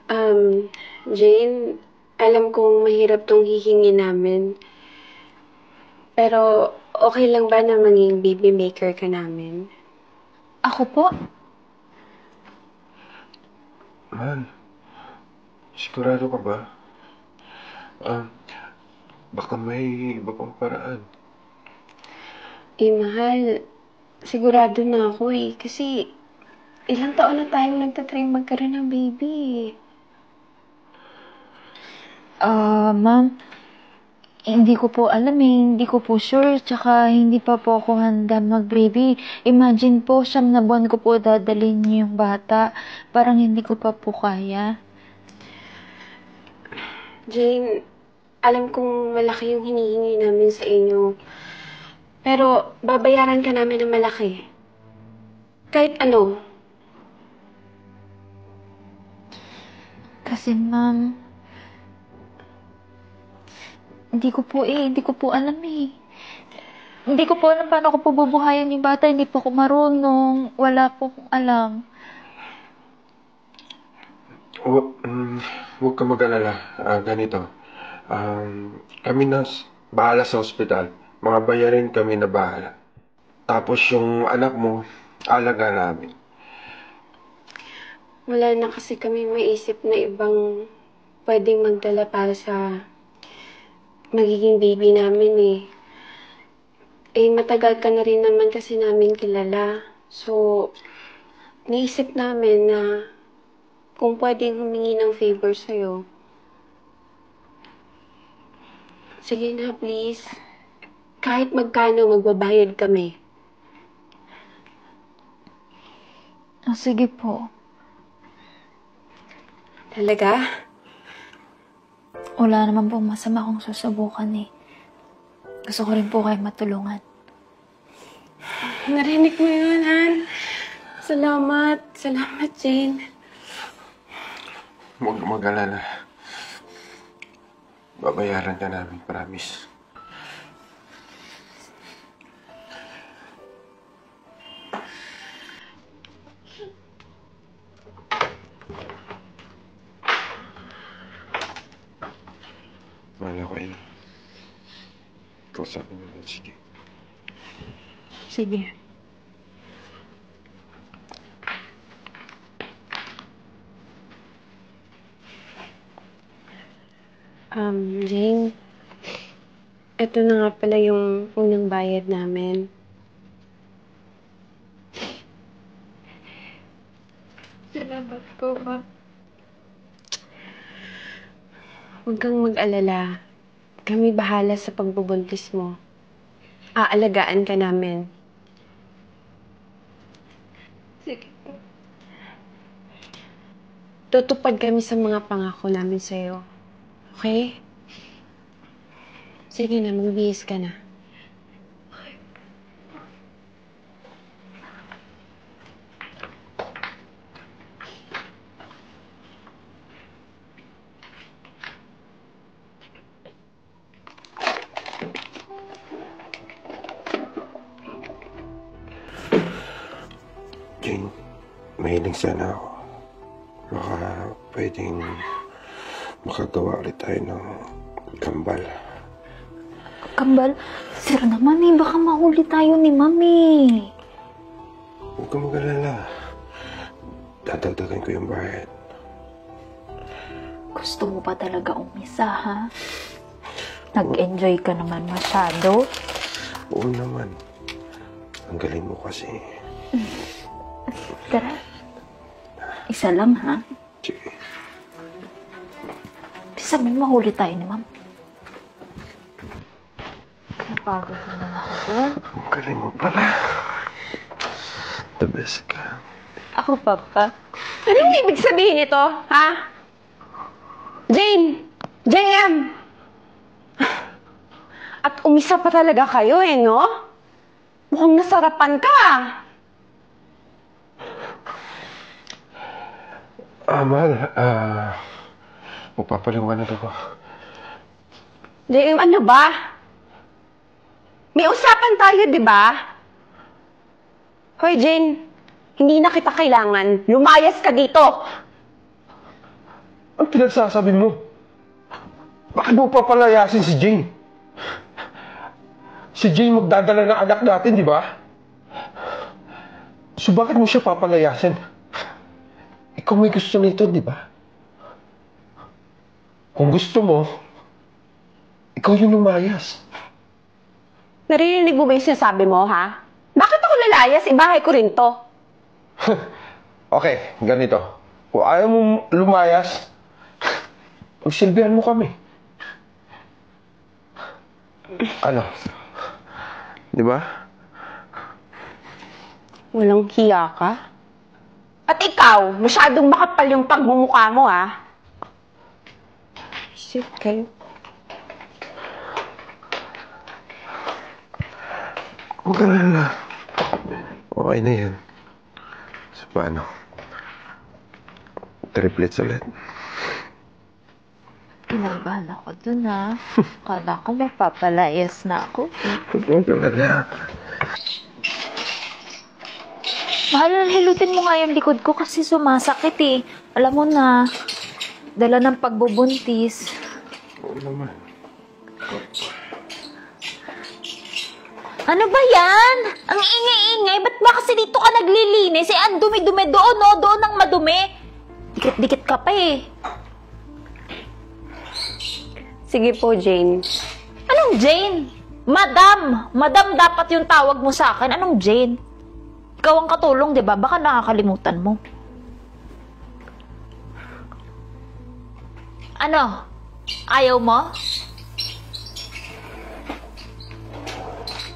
Um, Jane, alam kong mahirap tong hihingi namin. Pero okay lang ba na maging baby maker ka namin? Ako po? Mahal, sigurado ka ba? Um, Baka may iba pang paraan. Mahal, sigurado na ako Kasi ilang taon na tayong nagtatry magkaroon ng baby. Ma'am, hindi ko po alam eh. Hindi ko po sure. Tsaka hindi pa po ako handa mag-baby. Imagine po, 9 na buwan ko po dadalhin yung bata. Parang hindi ko pa po kaya. Jane, alam kong malaki yung hinihingi namin sa inyo. Pero babayaran ka namin ng malaki. Kahit ano. Kasi ma'am, hindi ko po alam eh. Hindi ko po alam paano ko po bubuhayin yung bata. Hindi po ako marunong. Wala po akong alam. Huwag ka mag-alala. Ganito. Kami na bahala sa ospital. Mga bayarin kami na bahala. Tapos yung anak mo, alaga namin. Wala na kasi kami maisip na ibang pwedeng magdala para sa magiging baby namin eh. Matagal ka na rin naman kasi namin kilala. So, naisip namin na kung pwedeng humingi ng favor sa'yo. Sige na, please. Kahit magkano, magbabayad kami. Sige po. Talaga? Wala naman po masama kung susubukan eh. Gusto ko rin po kayo matulungan. Narinig mo yun, Han. Salamat. Salamat, Jane. Huwag ka mag-alala. Babayaran ka namin, promise. Mahal ako yun. Kausapin mo lang, sige. Sige. Jane, ito na nga pala yung unang bayad namin. Salamat po, ma'am. Huwag kang mag-alala. Kami bahala sa pagbubuntis mo. Aalagaan ka namin. Sige po. Tutupad kami sa mga pangako namin sa'yo. Okay? Sige na, magbihis ka na. Jane, mahiling sana ako. Baka pwedeng makagawa ulit tayo ng kambal. Kambal? Sir naman eh, baka mahuli tayo ni Mami. Huwag ka mag-alala. Dadagdagan ko yung bayad. Gusto mo pa talaga umisa, ha? Nag-enjoy ka naman masyado. Oo naman. Ang galing mo kasi. Tara. Isa lang, ha? Sige. Sabi mahuli tayo ni Ma'am. Napagod na ako doon. Ang galing mo pala. The best ka. Ako, Papa. Anong ibig sabihin nito, ha? Jane! JM! At umisa pa talaga kayo no? Mukhang nasarapan ka. Mahal. Magpapaliwanag ako. JM, ano ba? May usapan tayo, di ba? Hoy, Jane. Hindi na kita kailangan. Lumayas ka dito. Ang pinagsasabi mo? Bakit mo papalayasin si Jane? Si Jane magdadala ng anak natin, di ba? So bakit mo siya papalayasin? Ikaw may gusto nito, di ba? Kung gusto mo, ikaw yung lumayas. Naririnig mo ba yung sinasabi mo, ha? Bakit ako lalayas? Ibahay ko rin to. Okay, ganito. Kung ayaw mo lumayas, pagsilbihan mo kami. Ano? Di ba? Walang hiya ka? At ikaw, masyadong makapal yung pagmumukha mo, ha? Shit kayo. Huwag ka na. Okay na yan. So, paano? Triplets ulit. Kinabahan ako dun, ha? Kala ko mapapalayas na ako. Huwag ka na. Mahal, hilutin mo nga yung likod ko kasi sumasakit eh. Alam mo na, dala ng pagbubuntis. Oo naman. Ano ba yan? Ang ingay-ingay, ba't ba kasi dito ka naglilinis? Eh, ang dumi-dumi doon, no? Doon ang madumi. Dikit-dikit ka pa eh. Sige po, Jane. Anong Jane? Madam! Madam dapat yung tawag mo sa akin. Anong Jane? Ikaw ang katulong, di ba? Baka nakakalimutan mo. Ano? Ayaw mo?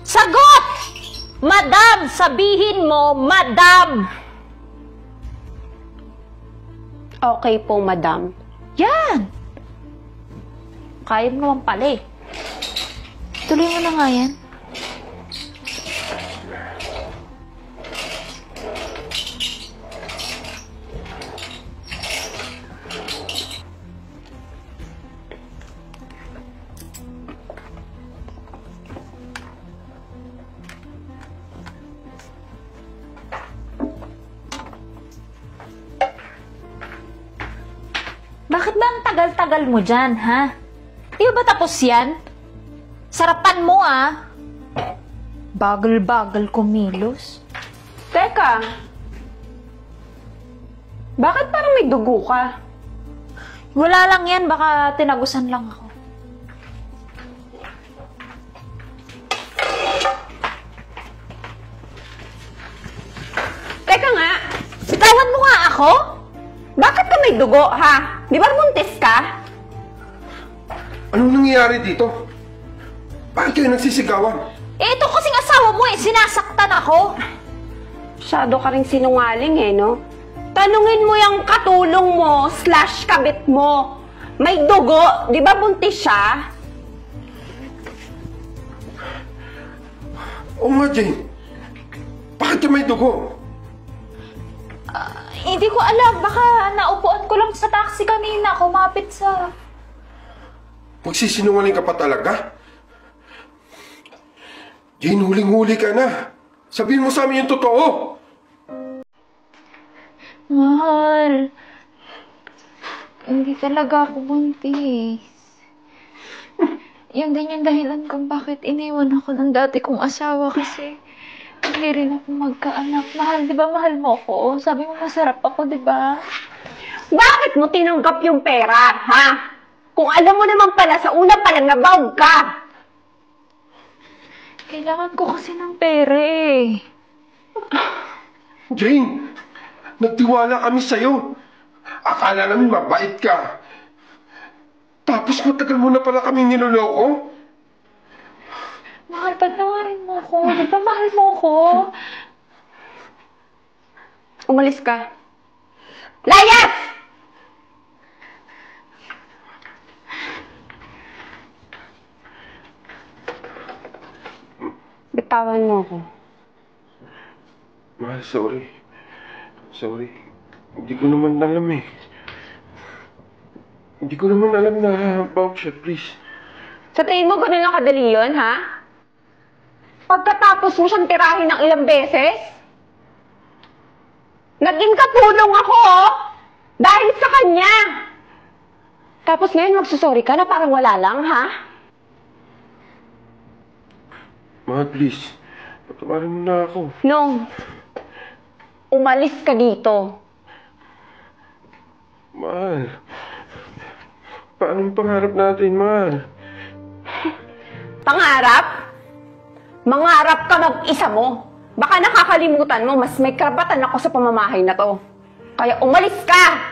Sagot! Madam! Sabihin mo, Madam! Okay po, madam. Yan! Kaya mo naman pala eh. Tuloy mo na nga yan. Bakit ba ang tagal-tagal mo dyan, ha? Di ba tapos yan? Sarapan mo, ah. Bagal-bagal kumilos. Teka. Bakit parang may dugo ka? Wala lang yan, baka tinagusan lang ako. Teka nga. Sitawan mo nga ako? Bakit ka may dugo, ha? Di ba buntis ka? Anong nangyayari dito? Bakit kayo nagsisigawan? Eh, ito kasing asawa mo eh. Sinasaktan ako. Masyado ka rin sinungaling eh, no? Tanungin mo yung katulong mo / kabit mo. May dugo. Di ba buntis siya? Oo nga, Jane. Bakit ka may dugo? Hindi ko alam. Baka naupuan ko lang sa taxi kanina. Kumapit sa... Magsisinungaling ka pa talaga? Jane, huling-huli ka na. Sabihin mo sa amin yung totoo. Mahal. Hindi talaga ako buntis. Yan din yung dahilan kung bakit iniwan ako ng dati kong asawa kasi hindi rin ako magkaanak. Mahal, di ba mahal mo ako? Sabi mo masarap ako, di ba? Bakit mo tinanggap yung pera, ha? Kung alam mo naman pala sa una pa lang nabawag ka. Kailangan ko kasi ng pera eh. Jane, nagtiwala kami sa'yo. Akala namin mabait ka. Tapos matagal mo na pala kami niloloko. Mahal, patawarin mo ako. Di ba mahal mo ako? Umalis ka. Layas! Bitawan mo ako. Mahal, sorry. Sorry. Hindi ko naman alam eh. Hindi ko naman alam na about siya, please. Sa tingin mo ganun lang kadali yun, ha? Pagkatapos mo siyang tirahin ng ilang beses? Naging katulong ako, oh! Dahil sa kanya! Tapos ngayon magsusorry ka na parang wala lang, ha? Mahal, please. Patawarin mo na ako. Nong, umalis ka dito. Mahal. Paano yung pangarap natin, mahal? Pangarap? Mangarap ka mag-isa mo. Baka nakakalimutan mo, mas may karapatan ako sa pamamahay na to. Kaya umalis ka!